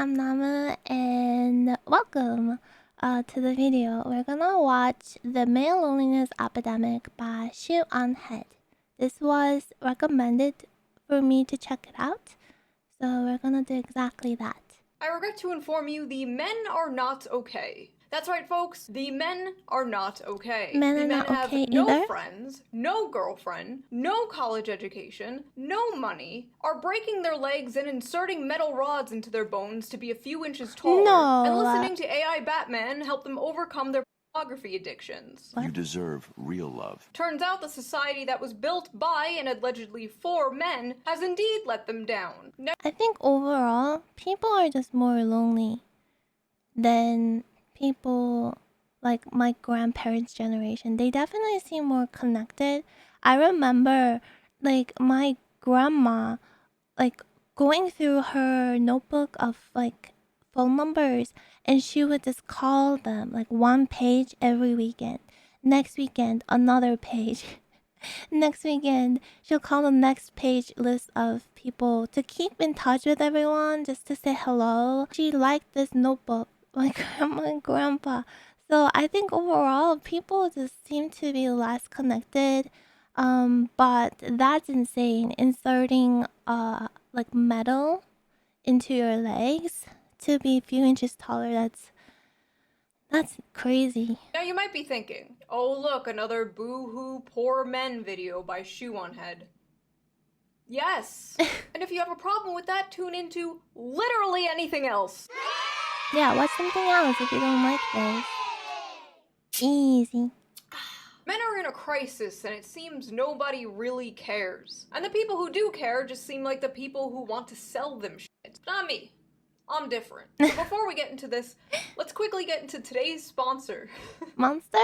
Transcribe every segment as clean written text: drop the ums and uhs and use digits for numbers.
I'm Namu and welcome to the video. We're gonna watch The Male Loneliness Epidemic by Shoe0nHead. This was recommended for me to check it out, so we're gonna do exactly that. I regret to inform you the men are not okay. That's right, folks, the men are not okay. Men the are men not have okay no either? friends, no girlfriend, no college education, no money, are breaking their legs and inserting metal rods into their bones to be a few inches taller, No. and listening to AI Batman help them overcome their pornography addictions. What? You deserve real love. Turns out the society that was built by and allegedly for men has indeed let them down. I think overall, people are just more lonely than people like my grandparents' generation. They definitely seem more connected. I remember like my grandma like going through her notebook of like phone numbers, and she would just call them like one page every weekend. Next weekend another page. Next weekend she'll call the next page list of people to keep in touch with everyone, just to say hello. She liked this notebook, my grandma and grandpa. So I think overall people just seem to be less connected. But that's insane. Inserting like metal into your legs to be a few inches taller, that's crazy. Now you might be thinking, oh look, another boo-hoo poor men video by Shoe0nHead. Yes! And if you have a problem with that, tune into literally anything else. Yeah, watch something else if you don't like this. Easy. Men are in a crisis and it seems nobody really cares. And the people who do care just seem like the people who want to sell them shit. Not me. I'm different. So before we get into this, let's quickly get into today's sponsor. Monster?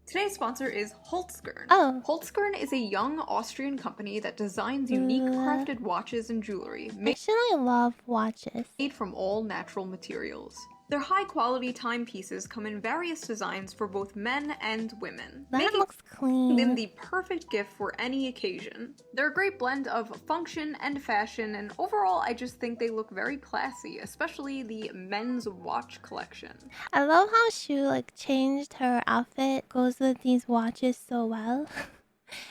Today's sponsor is Holtzkern. Oh. Holtzkern is a young Austrian company that designs unique crafted watches and jewelry Actually, I love watches. made from all natural materials. Their high-quality timepieces come in various designs for both men and women, That making looks clean. them the perfect gift for any occasion. They're a great blend of function and fashion, and overall I just think they look very classy, especially the men's watch collection. I love how Shu like changed her outfit, goes with these watches so well.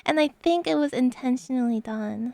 And I think it was intentionally done.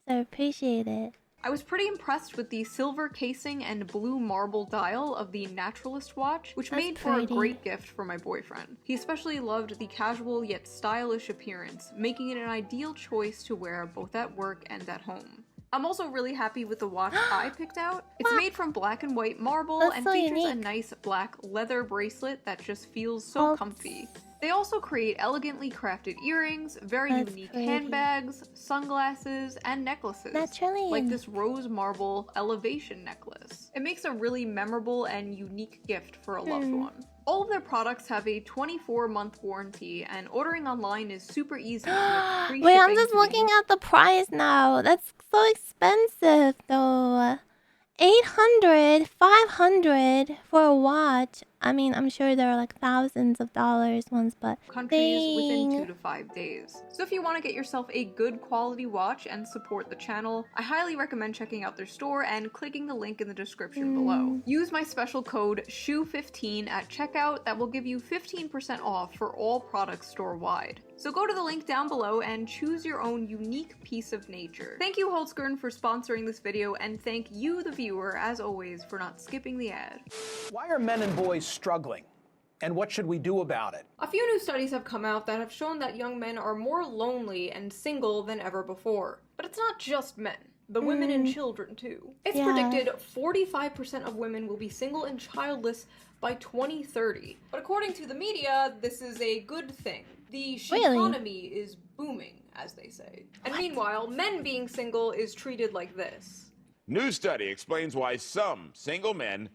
So I appreciate it. I was pretty impressed with the silver casing and blue marble dial of the Naturalist watch, which That's made for a pretty. great gift for my boyfriend. He especially loved the casual yet stylish appearance, making it an ideal choice to wear both at work and at home. I'm also really happy with the watch I picked out. It's made from black and white marble That's and so features a unique. nice black leather bracelet that just feels so Oh. comfy. They also create elegantly crafted earrings, very That's unique pretty. handbags, sunglasses, and necklaces. Naturally. Like this rose marble elevation necklace. It makes a really memorable and unique gift for a loved one. All of their products have a 24-month warranty, and ordering online is super easy. with free Wait, I'm shipping just to the looking at the price now. That's so expensive though. 800, 500 for a watch. I mean, I'm sure there are like thousands of dollars ones, but countries within dang. 2 to 5 days. So if you want to get yourself a good quality watch and support the channel, I highly recommend checking out their store and clicking the link in the description below. Use my special code SHOE15 at checkout that will give you 15% off for all products store-wide. So go to the link down below and choose your own unique piece of nature. Thank you Holtzkern for sponsoring this video, and thank you the viewer as always for not skipping the ad. Why are men and boys struggling? And what should we do about it? A few new studies have come out that have shown that young men are more lonely and single than ever before. But it's not just men. The women and children too. It's Yeah. predicted 45% of women will be single and childless by 2030. But according to the media, this is a good thing. The Really? economy is booming, as they say. And meanwhile, men being single is treated like this. New study explains why some single men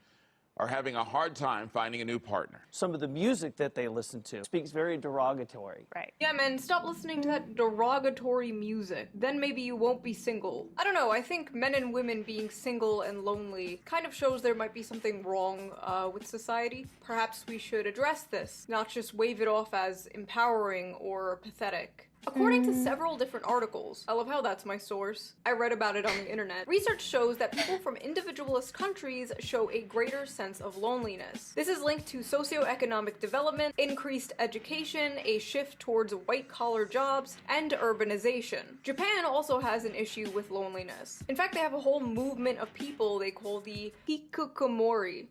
are having a hard time finding a new partner. Some of the music that they listen to speaks very derogatory. Right. Yeah, men, stop listening to that derogatory music. Then maybe you won't be single. I don't know, I think men and women being single and lonely kind of shows there might be something wrong with society. Perhaps we should address this, not just wave it off as empowering or pathetic. According to several different articles, I love how that's my source, I read about it on the internet, research shows that people from individualist countries show a greater sense of loneliness. This is linked to socioeconomic development, increased education, a shift towards white-collar jobs, and urbanization. Japan also has an issue with loneliness. In fact, they have a whole movement of people they call the hikikomori.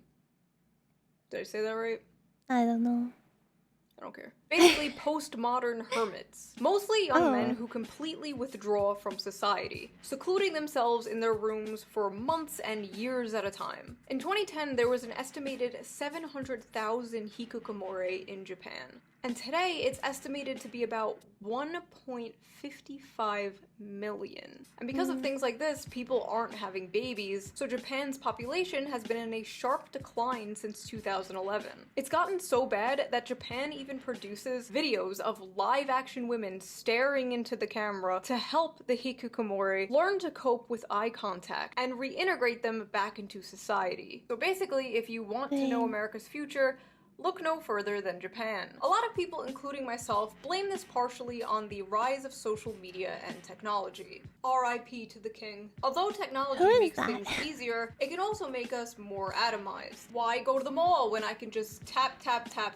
Did I say that right? I don't know. I don't care. Basically, postmodern hermits. Mostly young men who completely withdraw from society, secluding themselves in their rooms for months and years at a time. In 2010, there was an estimated 700,000 hikikomori in Japan. And today, it's estimated to be about 1.55 million. And because of things like this, people aren't having babies, so Japan's population has been in a sharp decline since 2011. It's gotten so bad that Japan even produces videos of live-action women staring into the camera to help the hikikomori learn to cope with eye contact and reintegrate them back into society. So basically, if you want to know America's future, look no further than Japan. A lot of people, including myself, blame this partially on the rise of social media and technology. RIP to the king. Although technology makes things easier, it can also make us more atomized. Why go to the mall when I can just tap,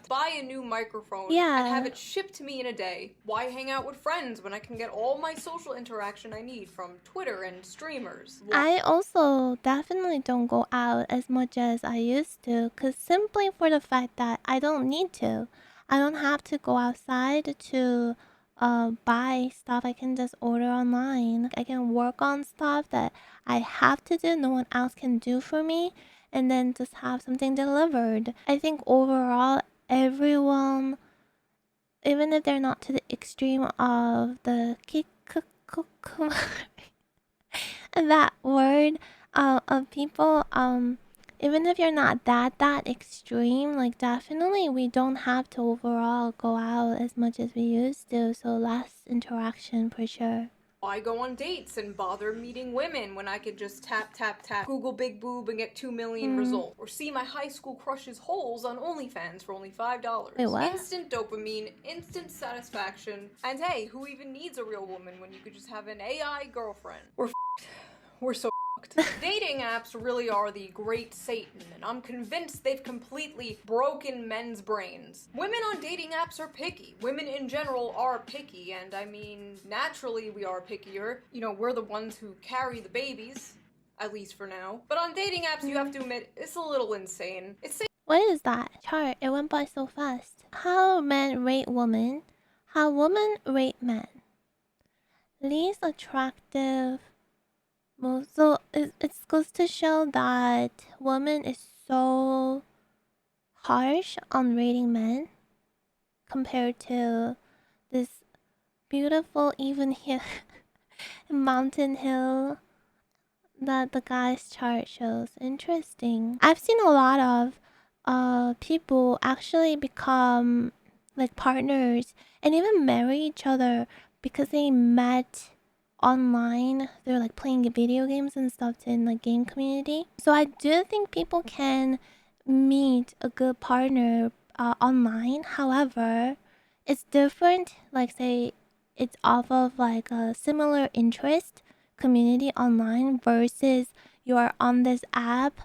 buy a new microphone, and have it shipped to me in a day? Why hang out with friends when I can get all my social interaction I need from Twitter and streamers? I also definitely don't go out as much as I used to, cause simply for the fact that I don't need to. I don't have to go outside to buy stuff. I can just order online. I can work on stuff that I have to do, no one else can do for me, and then just have something delivered. I think overall, everyone, even if they're not to the extreme of the that word of people, even if you're not that extreme, like definitely we don't have to overall go out as much as we used to, so less interaction for sure. Why go on dates and bother meeting women when I could just tap, Google big boob and get 2 million results? Or see my high school crush's holes on OnlyFans for only $5. Wait, what? Instant dopamine, instant satisfaction, and hey, who even needs a real woman when you could just have an AI girlfriend? We're f***ed. We're so f***ed. Dating apps really are the great Satan, and I'm convinced they've completely broken men's brains. Women on dating apps are picky. Women in general are picky, and I mean, naturally we are pickier. You know, we're the ones who carry the babies, at least for now. But on dating apps, you have to admit, it's a little insane. What is that chart? It went by so fast. How men rate women, how women rate men. Least attractive. So it goes to show that women is so harsh on rating men compared to this beautiful even hill, mountain hill that the guy's chart shows. Interesting. I've seen a lot of people actually become like partners and even marry each other because they met online. They're like playing video games and stuff in the game community. So I do think people can meet a good partner online. However, it's different, like say it's off of like a similar interest community online versus you're on this app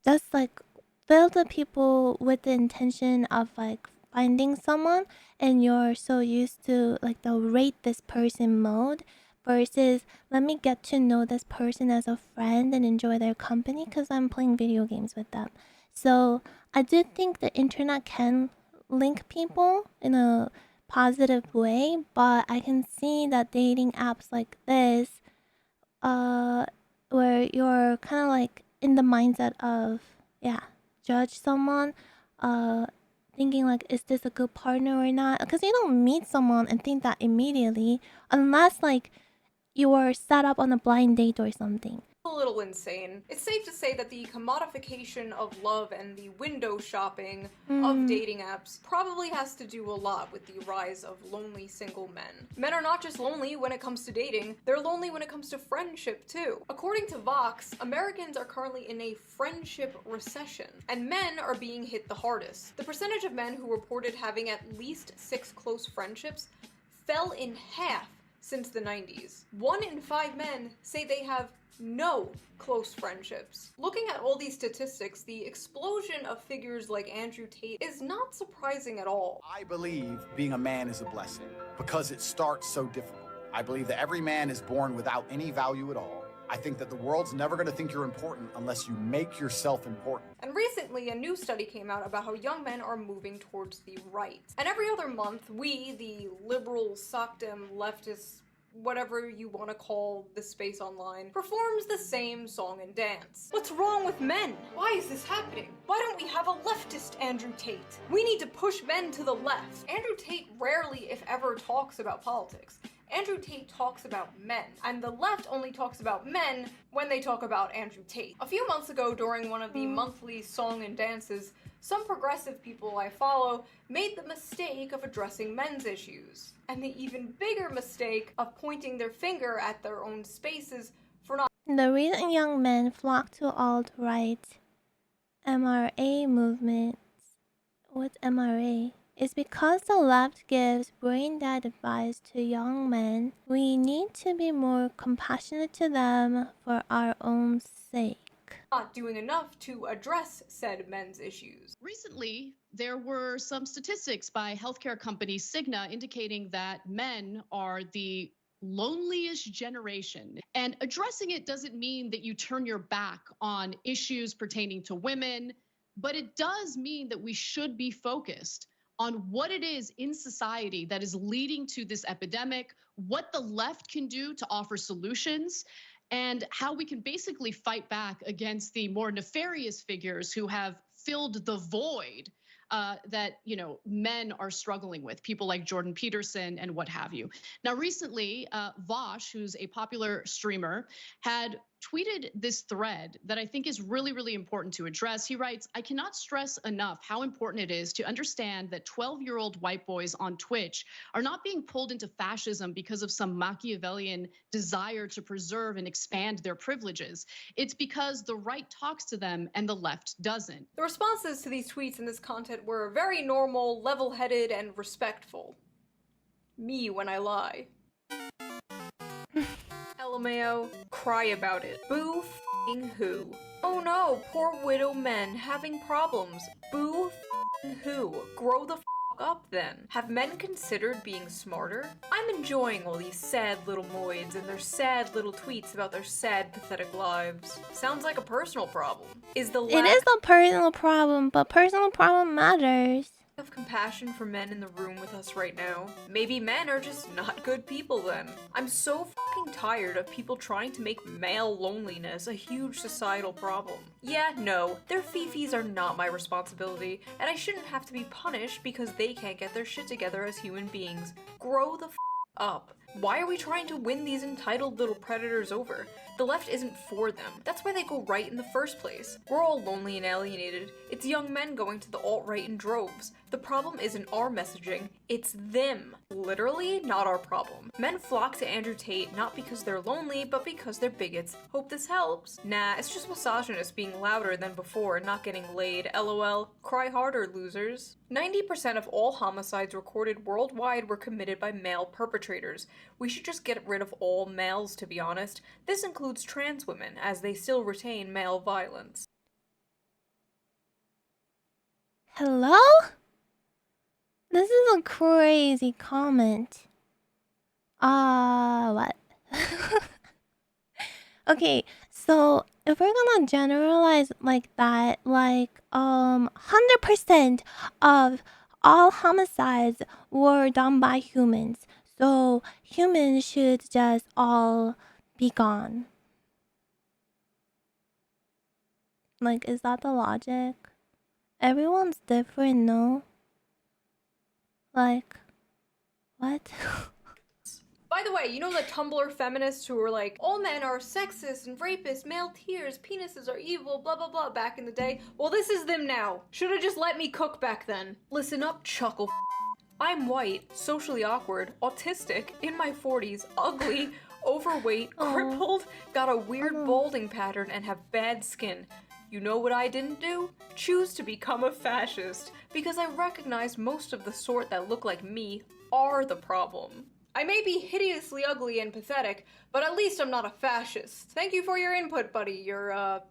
just like filled with people with the intention of like finding someone, and you're so used to like the rate this person mode versus let me get to know this person as a friend and enjoy their company because I'm playing video games with them. So I do think the internet can link people in a positive way, but I can see that dating apps like this, where you're kind of like in the mindset of judge someone, thinking like, is this a good partner or not? Because you don't meet someone and think that immediately unless like you were set up on a blind date or something. A little insane. It's safe to say that the commodification of love and the window shopping of dating apps probably has to do a lot with the rise of lonely single men. Men are not just lonely when it comes to dating, they're lonely when it comes to friendship too. According to Vox, Americans are currently in a friendship recession, and men are being hit the hardest. The percentage of men who reported having at least 6 close friendships fell in half since the 90s. 1 in 5 men say they have no close friendships. Looking at all these statistics, the explosion of figures like Andrew Tate is not surprising at all. I believe being a man is a blessing because it starts so difficult. I believe that every man is born without any value at all. I think that the world's never going to think you're important unless you make yourself important. And recently, a new study came out about how young men are moving towards the right. And every other month, we, the liberal, sockdom, leftists, whatever you want to call this space online, performs the same song and dance. What's wrong with men? Why is this happening? Why don't we have a leftist Andrew Tate? We need to push men to the left. Andrew Tate rarely, if ever, talks about politics. Andrew Tate talks about men, and the left only talks about men when they talk about Andrew Tate. A few months ago, during one of the monthly song and dances, some progressive people I follow made the mistake of addressing men's issues, and the even bigger mistake of pointing their finger at their own spaces for not. The reason young men flock to alt-right MRA movements, what's MRA? Is because the left gives brain-dead advice to young men. We need to be more compassionate to them for our own sake. Not doing enough to address said men's issues. Recently, there were some statistics by healthcare company Cigna indicating that men are the loneliest generation. And addressing it doesn't mean that you turn your back on issues pertaining to women, but it does mean that we should be focused on what it is in society that is leading to this epidemic, what the left can do to offer solutions, and how we can basically fight back against the more nefarious figures who have filled the void that men are struggling with, people like Jordan Peterson and what have you. Now, recently, Vosh, who's a popular streamer, had tweeted this thread that I think is really, really important to address. He writes, "I cannot stress enough how important it is to understand that 12-year-old white boys on Twitch are not being pulled into fascism because of some Machiavellian desire to preserve and expand their privileges. It's because the right talks to them and the left doesn't." The responses to these tweets and this content were very normal, level-headed, and respectful. Me when I lie. LMAO, cry about it. Boo f***ing who? Oh no, poor widow men having problems. Boo f***ing who? Grow the f*** up then. Have men considered being smarter? I'm enjoying all these sad little moids and their sad little tweets about their sad, pathetic lives. Sounds like a personal problem. Is the lack It is a personal problem, but personal problem matters. of compassion for men in the room with us right now? Maybe men are just not good people then. I'm so fucking tired of people trying to make male loneliness a huge societal problem. Yeah, no, their fifis are not my responsibility, and I shouldn't have to be punished because they can't get their shit together as human beings. Grow the up. Why are we trying to win these entitled little predators over? The left isn't for them. That's why they go right in the first place. We're all lonely and alienated. It's young men going to the alt-right in droves. The problem isn't our messaging, it's them. Literally not our problem. Men flock to Andrew Tate not because they're lonely, but because they're bigots. Hope this helps. Nah, it's just misogynists being louder than before and not getting laid. LOL. Cry harder, losers. 90% of all homicides recorded worldwide were committed by male perpetrators. We should just get rid of all males, to be honest. This includes trans women, as they still retain male violence. Hello? This is a crazy comment. What? Okay, so if we're gonna generalize like that, like 100% of all homicides were done by humans. So humans should just all be gone. Like, is that the logic? Everyone's different, no? Like, what? By the way, you know the Tumblr feminists who were like, all men are sexist and rapists, male tears, penises are evil, blah blah blah back in the day? Well, this is them now. Should've just let me cook back then. Listen up, chuckle. I'm white, socially awkward, autistic, in my 40s, ugly, overweight, crippled, got a weird balding pattern, and have bad skin. You know what I didn't do? Choose to become a fascist, because I recognize most of the sort that look like me are the problem. I may be hideously ugly and pathetic, but at least I'm not a fascist. Thank you for your input, buddy. You're,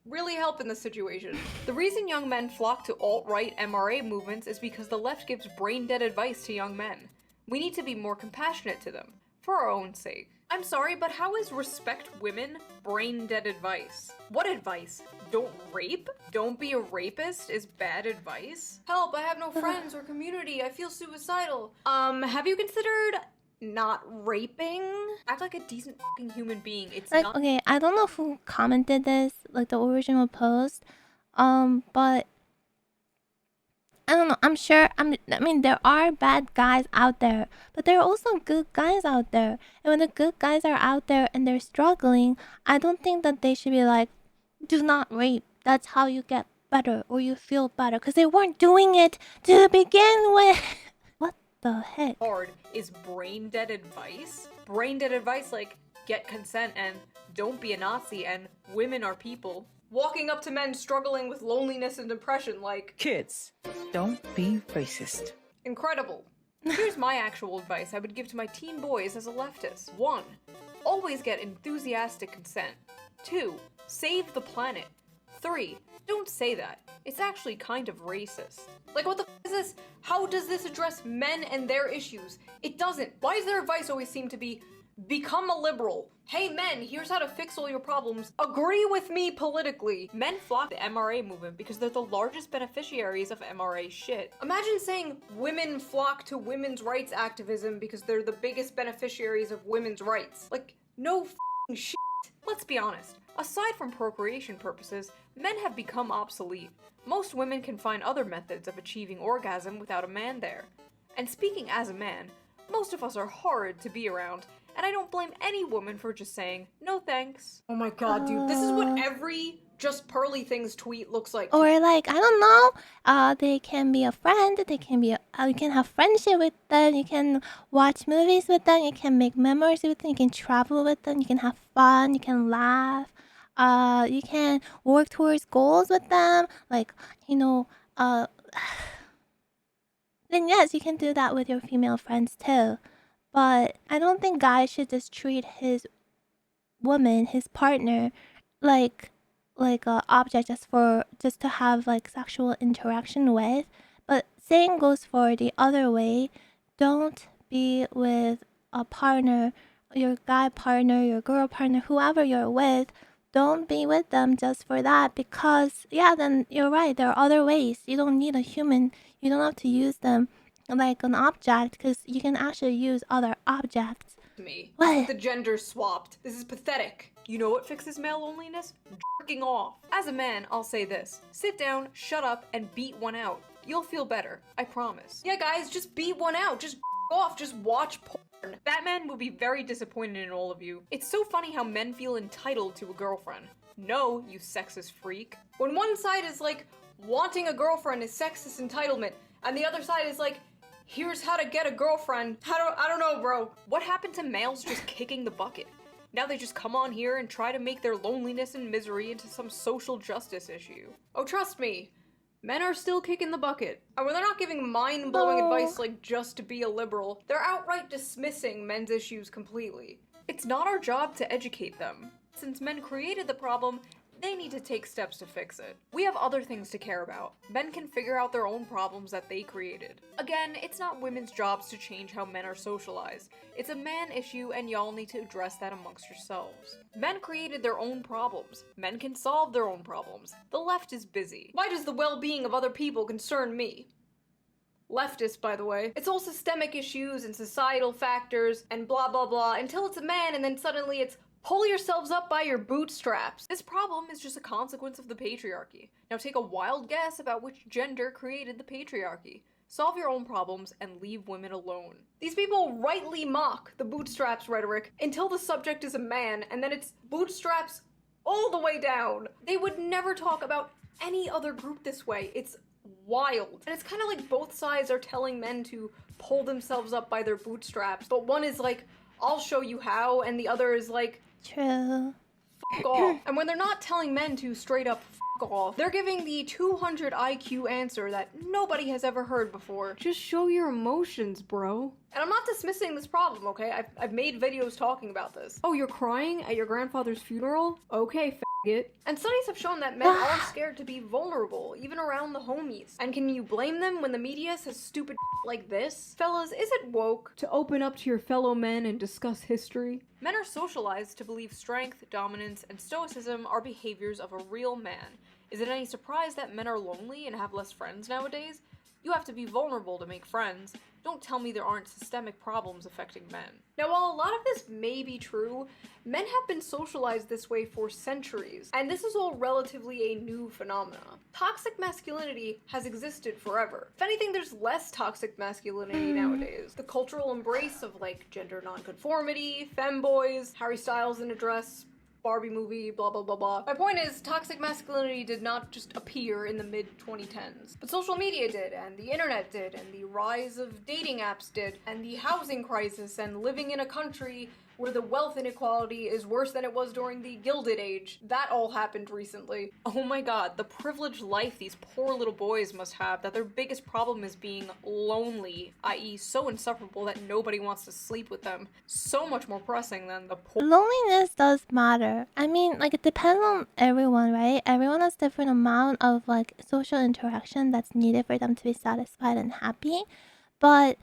really helping the situation. The reason young men flock to alt-right MRA movements is because the left gives brain-dead advice to young men. We need to be more compassionate to them, for our own sake. I'm sorry, but how is respect women brain-dead advice? What advice? Don't rape? Don't be a rapist is bad advice? Help, I have no friends or community, I feel suicidal. Have you considered not raping? Act like a decent fucking human being. It's Like, not- okay, I don't know who commented this, like the original post, but I don't know. I'm sure. I mean, there are bad guys out there, but there are also good guys out there. And when the good guys are out there and they're struggling, I don't think that they should be like, "Do not rape. That's how you get better or you feel better," because they weren't doing it to begin with. What the heck? hard is brain dead advice. Brain dead advice like get consent and don't be a Nazi and women are people. Walking up to men struggling with loneliness and depression like Kids, don't be racist. incredible. Here's my actual advice I would give to my teen boys as a leftist. 1. Always get enthusiastic consent. 2. Save the planet. 3. Don't say that. It's actually kind of racist. Like, what the f is this? How does this address men and their issues? It doesn't. Why does their advice always seem to be, become a liberal? Hey men, here's how to fix all your problems. Agree with me politically. Men flock to the MRA movement because they're the largest beneficiaries of MRA shit. Imagine saying women flock to women's rights activism because they're the biggest beneficiaries of women's rights. Like, no f***ing shit. Let's be honest. Aside from procreation purposes, men have become obsolete. Most women can find other methods of achieving orgasm without a man there. And speaking as a man, most of us are horrid to be around, and I don't blame any woman for just saying, no thanks. Oh my god, dude, this is what every Just Pearly Things tweet looks like. Or like, I don't know, they can be a friend, they can be you can have friendship with them, you can watch movies with them, you can make memories with them, you can travel with them, you can have fun, you can laugh, you can work towards goals with them, like, you know, then yes, you can do that with your female friends too. But I don't think guys should just treat his woman, his partner, like a object just to have like sexual interaction with. But same goes for the other way. Don't be with a partner, your guy partner, your girl partner, whoever you're with. Don't be with them just for that, because yeah, then you're right, there are other ways. You don't need a human. You don't have to use them like an object, because you can actually use other objects. Me. What? The gender swapped. This is pathetic. You know what fixes male loneliness? Jerking off. As a man, I'll say this. Sit down, shut up, and beat one out. You'll feel better. I promise. Yeah, guys, just beat one out. Just off. Just watch porn. Batman will be very disappointed in all of you. It's so funny how men feel entitled to a girlfriend. No, you sexist freak. When one side is like, wanting a girlfriend is sexist entitlement, and the other side is like, here's how to get a girlfriend. I don't know, bro. What happened to males just kicking the bucket? Now they just come on here and try to make their loneliness and misery into some social justice issue. Oh, trust me, men are still kicking the bucket. And when they're not giving mind-blowing advice like just to be a liberal, they're outright dismissing men's issues completely. It's not our job to educate them. Since men created the problem, they need to take steps to fix it. We have other things to care about. Men can figure out their own problems that they created. Again, it's not women's jobs to change how men are socialized. It's a man issue, and y'all need to address that amongst yourselves. Men created their own problems. Men can solve their own problems. The left is busy. Why does the well-being of other people concern me? Leftist, by the way. It's all systemic issues and societal factors and blah blah blah until it's a man and then suddenly it's pull yourselves up by your bootstraps. This problem is just a consequence of the patriarchy. Now take a wild guess about which gender created the patriarchy. Solve your own problems and leave women alone. These people rightly mock the bootstraps rhetoric until the subject is a man, and then it's bootstraps all the way down. They would never talk about any other group this way. It's wild. And it's kind of like both sides are telling men to pull themselves up by their bootstraps, but one is like, I'll show you how, and the other is like, True. F off. And when they're not telling men to straight up off. They're giving the 200 IQ answer that nobody has ever heard before. Just show your emotions, bro. And I'm not dismissing this problem, okay? I've made videos talking about this. Oh, you're crying at your grandfather's funeral? Okay, faggot. And studies have shown that men aren't scared to be vulnerable, even around the homies. And can you blame them when the media says stupid like this? Fellas, is it woke to open up to your fellow men and discuss history? Men are socialized to believe strength, dominance, and stoicism are behaviors of a real man. Is it any surprise that men are lonely and have less friends nowadays? You have to be vulnerable to make friends. Don't tell me there aren't systemic problems affecting men. Now, while a lot of this may be true, men have been socialized this way for centuries, and this is all relatively a new phenomena. Toxic masculinity has existed forever. If anything, there's less toxic masculinity nowadays. The cultural embrace of like gender nonconformity, femboys, Harry Styles in a dress, Barbie movie, blah blah blah blah. My point is, toxic masculinity did not just appear in the mid-2010s. But social media did, and the internet did, and the rise of dating apps did, and the housing crisis, and living in a country where the wealth inequality is worse than it was during the Gilded Age. That all happened recently. Oh my god, the privileged life these poor little boys must have, that their biggest problem is being lonely, i.e. so insufferable that nobody wants to sleep with them. So much more pressing than the poor— Loneliness does matter. I mean, like, it depends on everyone, right? Everyone has different amount of like social interaction that's needed for them to be satisfied and happy. But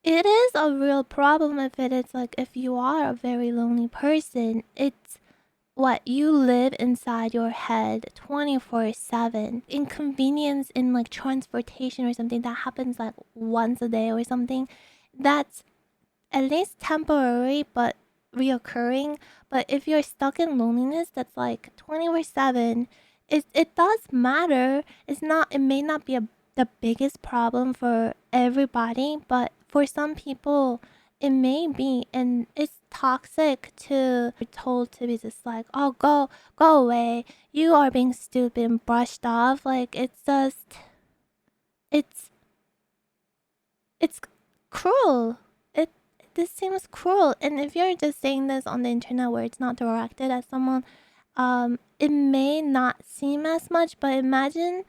it is a real problem if it is like, if you are a very lonely person, it's what you live inside your head 24/7. Inconvenience in like transportation or something that happens like once a day or something, that's at least temporary but reoccurring. But if you're stuck in loneliness that's like 24/7, it does matter. It may not be the biggest problem for everybody, but for some people it may be, and it's toxic to be told to be just like, oh, go away, you are being stupid and brushed off. Like, it's just, it's cruel. This seems cruel. And if you're just saying this on the internet where it's not directed at someone, it may not seem as much, but imagine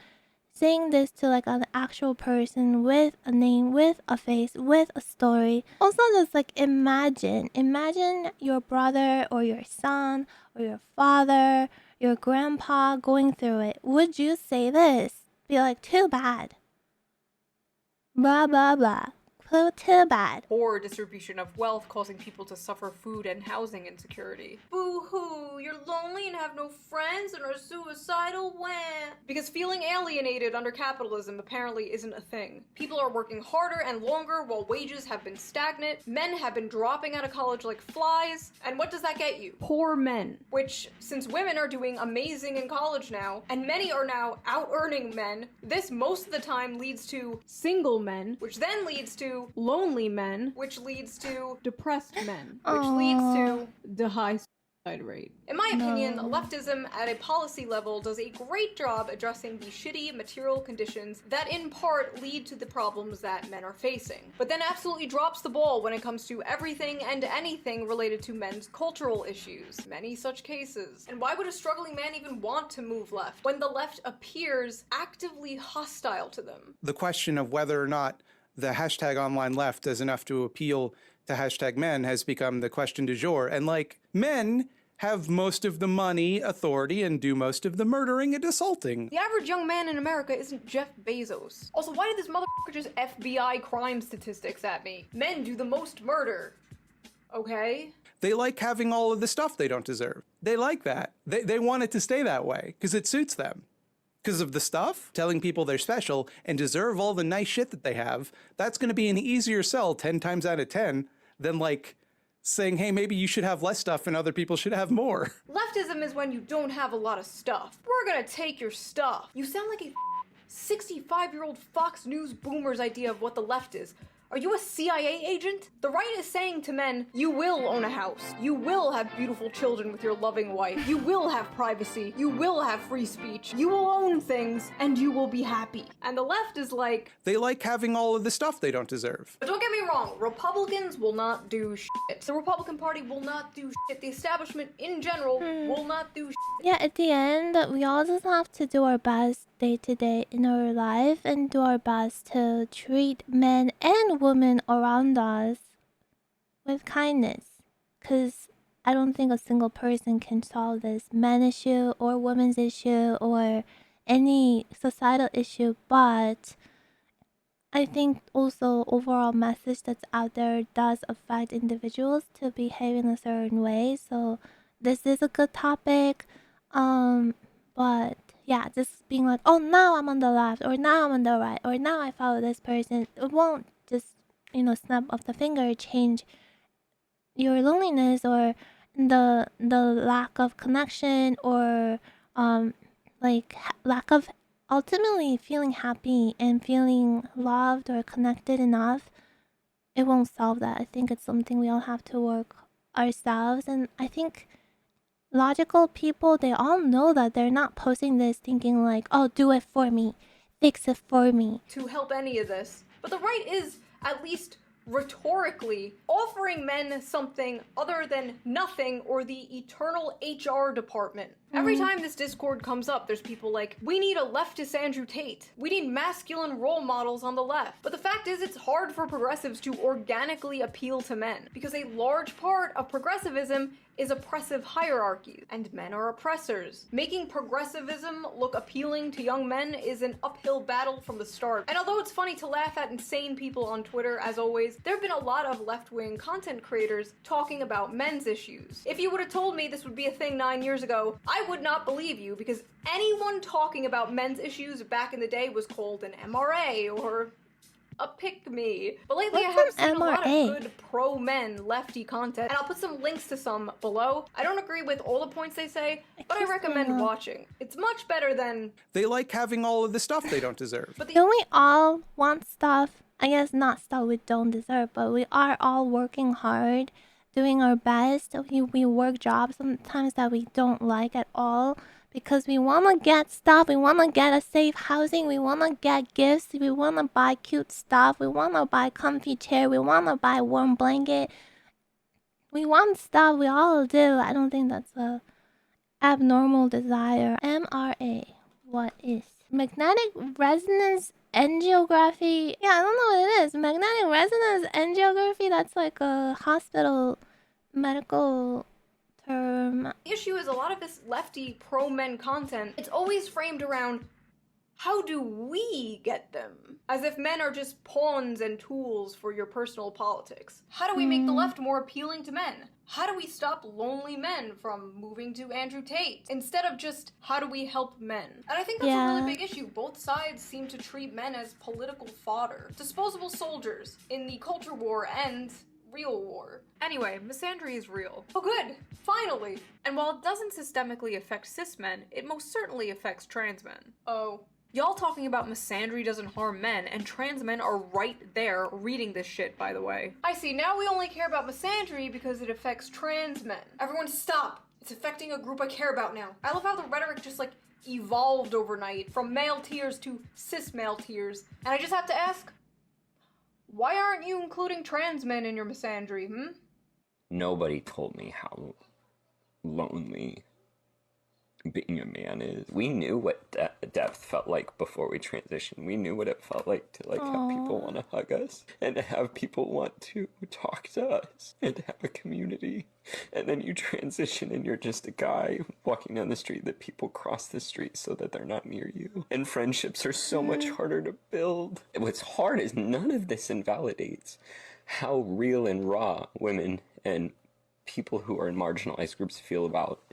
saying this to like an actual person with a name, with a face, with a story. Also, just like imagine your brother or your son or your father, your grandpa going through it. Would you say this? Be like, too bad. Blah, blah, blah. Too bad. poor distribution of wealth causing people to suffer food and housing insecurity. Boo-hoo, you're lonely and have no friends and are suicidal? Wah. Because feeling alienated under capitalism apparently isn't a thing. People are working harder and longer while wages have been stagnant. Men have been dropping out of college like flies. And what does that get you? Poor men. Which, since women are doing amazing in college now, and many are now out-earning men, this most of the time leads to single men, which then leads to lonely men, which leads to depressed men, which leads to the high suicide rate. In my opinion, leftism at a policy level does a great job addressing the shitty material conditions that in part lead to the problems that men are facing, but then absolutely drops the ball when it comes to everything and anything related to men's cultural issues. Many such cases. And why would a struggling man even want to move left when the left appears actively hostile to them? The question of whether or not the hashtag online left is enough to appeal to hashtag men has become the question du jour. And like, men have most of the money, authority, and do most of the murdering and assaulting. The average young man in America isn't Jeff Bezos. Also, why did this motherfucker just FBI crime statistics at me? Men do the most murder. Okay? They like having all of the stuff they don't deserve. They like that. They want it to stay that way because it suits them. Because of the stuff, telling people they're special and deserve all the nice shit that they have, that's going to be an easier sell 10 times out of 10 than like saying, hey, maybe you should have less stuff and other people should have more. Leftism is when you don't have a lot of stuff. We're gonna take your stuff. You sound like a 65-year-old Fox News boomer's idea of what the left is. Are you a CIA agent? The right is saying to men, you will own a house. You will have beautiful children with your loving wife. You will have privacy. You will have free speech. You will own things, and you will be happy. And the left is like, They like having all of the stuff they don't deserve. but don't get me wrong, Republicans will not do shit. The Republican Party will not do shit. The establishment in general will not do shit. Yeah, at the end, we all just have to do our best day to day in our life and do our best to treat men and women around us with kindness. Because I don't think a single person can solve this man issue or women's issue or any societal issue, but I think also overall message that's out there does affect individuals to behave in a certain way. So this is a good topic. But yeah, just being like, oh, now I'm on the left, or now I'm on the right, or now I follow this person, it won't just, snap of the finger change your loneliness or the lack of connection or lack of ultimately feeling happy and feeling loved or connected enough. It won't solve that. I think it's something we all have to work ourselves. And I think logical people, they all know that they're not posting this thinking like, oh, do it for me, fix it for me. To help any of this. But the right is, at least rhetorically, offering men something other than nothing or the eternal HR department. Every time this Discord comes up, there's people like, we need a leftist Andrew Tate. We need masculine role models on the left. But the fact is, it's hard for progressives to organically appeal to men, because a large part of progressivism is oppressive hierarchies, and men are oppressors. Making progressivism look appealing to young men is an uphill battle from the start. And although it's funny to laugh at insane people on Twitter, as always, there have been a lot of left-wing content creators talking about men's issues. If you would have told me this would be a thing 9 years ago, I would not believe you, because anyone talking about men's issues back in the day was called an MRA or a pick-me. But lately I have seen a lot of good pro-men lefty content, and I'll put some links to some below. I don't agree with all the points they say, but I recommend watching. It's much better than... They like having all of the stuff they don't deserve. But don't we all want stuff? I guess not stuff we don't deserve, but we are all working hard, doing our best. We work jobs sometimes that we don't like at all, because we want to get stuff, we want to get a safe housing, we want to get gifts, we want to buy cute stuff, we want to buy comfy chair, we want to buy warm blanket. We want stuff, we all do. I don't think that's a abnormal desire. MRA, what is? Magnetic resonance angiography. Yeah, I don't know what it is. Magnetic resonance angiography, that's like a hospital medical term. The issue is a lot of this lefty pro-men content, it's always framed around how do we get them? As if men are just pawns and tools for your personal politics. How do we make the left more appealing to men? How do we stop lonely men from moving to Andrew Tate? Instead of just, how do we help men? And I think that's a really big issue. Both sides seem to treat men as political fodder. Disposable soldiers in the culture war and real war. Anyway, misandry is real. Oh good, finally! And while it doesn't systemically affect cis men, it most certainly affects trans men. Oh. Y'all talking about misandry doesn't harm men, and trans men are right there reading this shit, by the way. I see, now we only care about misandry because it affects trans men. Everyone stop! It's affecting a group I care about now. I love how the rhetoric just like evolved overnight, from male tears to cis male tears. And I just have to ask, why aren't you including trans men in your misandry, Nobody told me how lonely being a man is. We knew what depth felt like before we transitioned. We knew what it felt like to have people want to hug us and to have people want to talk to us and to have a community. And then you transition and you're just a guy walking down the street that people cross the street so that they're not near you. And friendships are so much harder to build. What's hard is none of this invalidates how real and raw women and people who are in marginalized groups feel about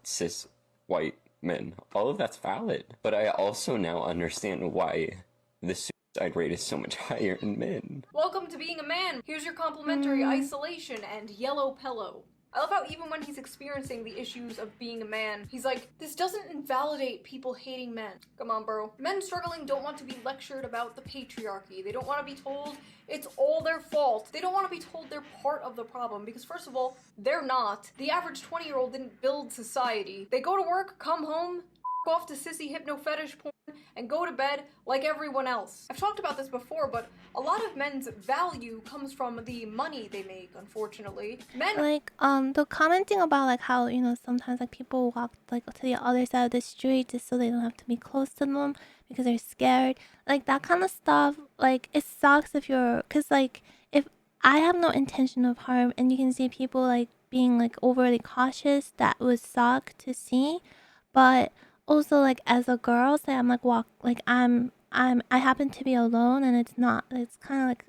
cis white men. All of that's valid. But I also now understand why the suicide rate is so much higher in men. Welcome to being a man. Here's your complimentary isolation and yellow pillow. I love how even when he's experiencing the issues of being a man, he's like, this doesn't invalidate people hating men. Come on, bro. Men struggling don't want to be lectured about the patriarchy. They don't want to be told it's all their fault. They don't want to be told they're part of the problem because first of all, they're not. The average 20-year-old didn't build society. They go to work, come home, off to sissy hypno fetish porn, and go to bed like everyone else. I've talked about this before, but a lot of men's value comes from the money they make, unfortunately. Men Like, the commenting about like how, you know, sometimes like people walk like to the other side of the street just so they don't have to be close to them because they're scared. Like that kind of stuff, like it sucks if you're, cause like if I have no intention of harm and you can see people like being like overly cautious, that would suck to see. But also like as a girl, say I'm like I happen to be alone and it's kind of like,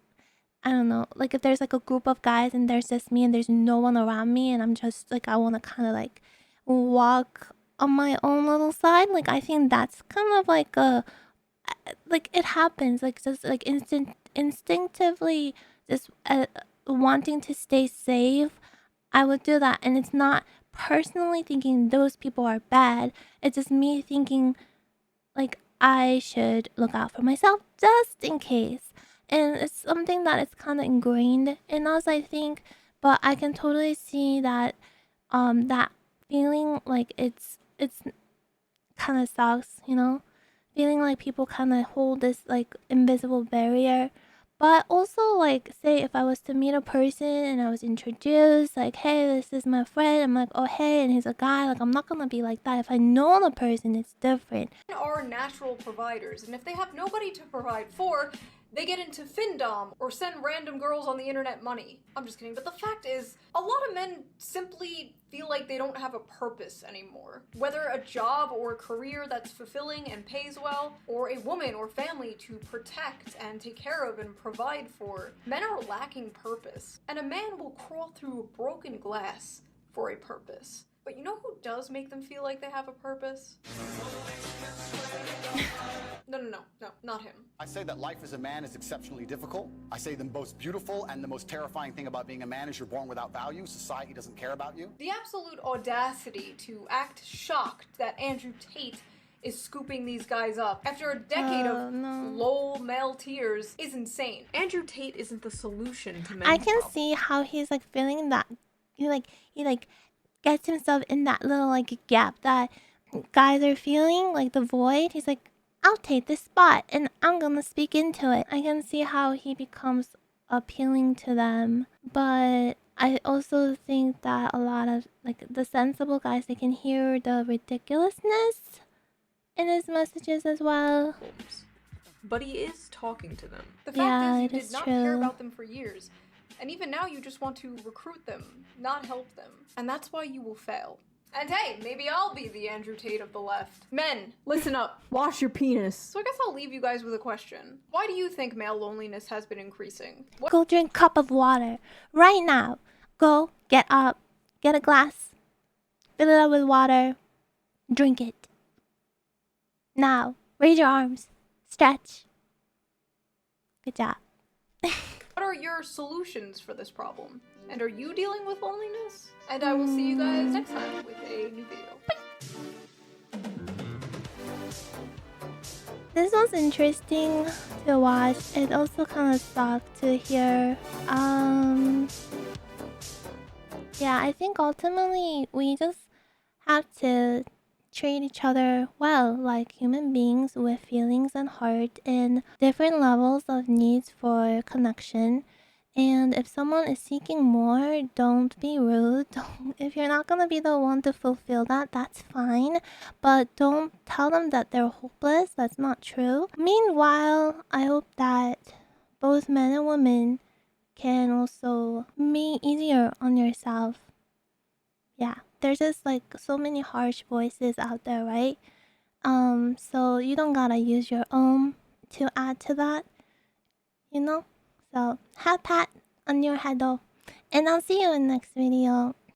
I don't know, like if there's like a group of guys and there's just me and there's no one around me and I'm just like, I want to kind of like walk on my own little side. Like I think that's kind of like like it happens, like just like instinctively just wanting to stay safe. I would do that, and it's not personally thinking those people are bad. It's just me thinking like I should look out for myself just in case. And it's something that is kind of ingrained in us, I think. But I can totally see that that feeling like it's kind of sucks, you know? Feeling like people kind of hold this like invisible barrier. But also, like, say if I was to meet a person and I was introduced, like, hey, this is my friend, I'm like, oh, hey, and he's a guy, like, I'm not gonna be like that. If I know the person, it's different. Men are natural providers, and if they have nobody to provide for, they get into findom or send random girls on the internet money. I'm just kidding, but the fact is, a lot of men simply feel like they don't have a purpose anymore. Whether a job or a career that's fulfilling and pays well, or a woman or family to protect and take care of and provide for, men are lacking purpose. And a man will crawl through broken glass for a purpose. But you know who does make them feel like they have a purpose? No, not him. I say that life as a man is exceptionally difficult. I say the most beautiful and the most terrifying thing about being a man is you're born without value. Society doesn't care about you. The absolute audacity to act shocked that Andrew Tate is scooping these guys up after a decade of lol male tears is insane. Andrew Tate isn't the solution to men's I can problems. see how he's like feeling that he gets himself in that little like gap that guys are feeling, like the void. He's like, I'll take this spot and I'm gonna speak into it. I can see how he becomes appealing to them, but I also think that a lot of like the sensible guys, they can hear the ridiculousness in his messages as well. But he is talking to them. The Yeah, fact is, you it did is not true. care about them for years. And even now, you just want to recruit them, not help them. And that's why you will fail. And hey, maybe I'll be the Andrew Tate of the left. Men, listen up. Wash your penis. So I guess I'll leave you guys with a question. Why do you think male loneliness has been increasing? Go drink a cup of water right now. Go get up, get a glass, fill it up with water, drink it. Now, raise your arms, stretch. Good job. What are your solutions for this problem? And are you dealing with loneliness? And I will see you guys next time with a new video. This was interesting to watch. It also kind of sucked to hear. Yeah, I think ultimately we just have to treat each other well, like human beings with feelings and heart and different levels of needs for connection. And if someone is seeking more, don't be rude. If you're not gonna be the one to fulfill that, that's fine. But don't tell them that they're hopeless. That's not true. Meanwhile, I hope that both men and women can also be easier on yourself. Yeah, there's just like so many harsh voices out there, right? So you don't gotta use your own to add to that, you know? So, Headpat on your head though. And I'll see you in the next video.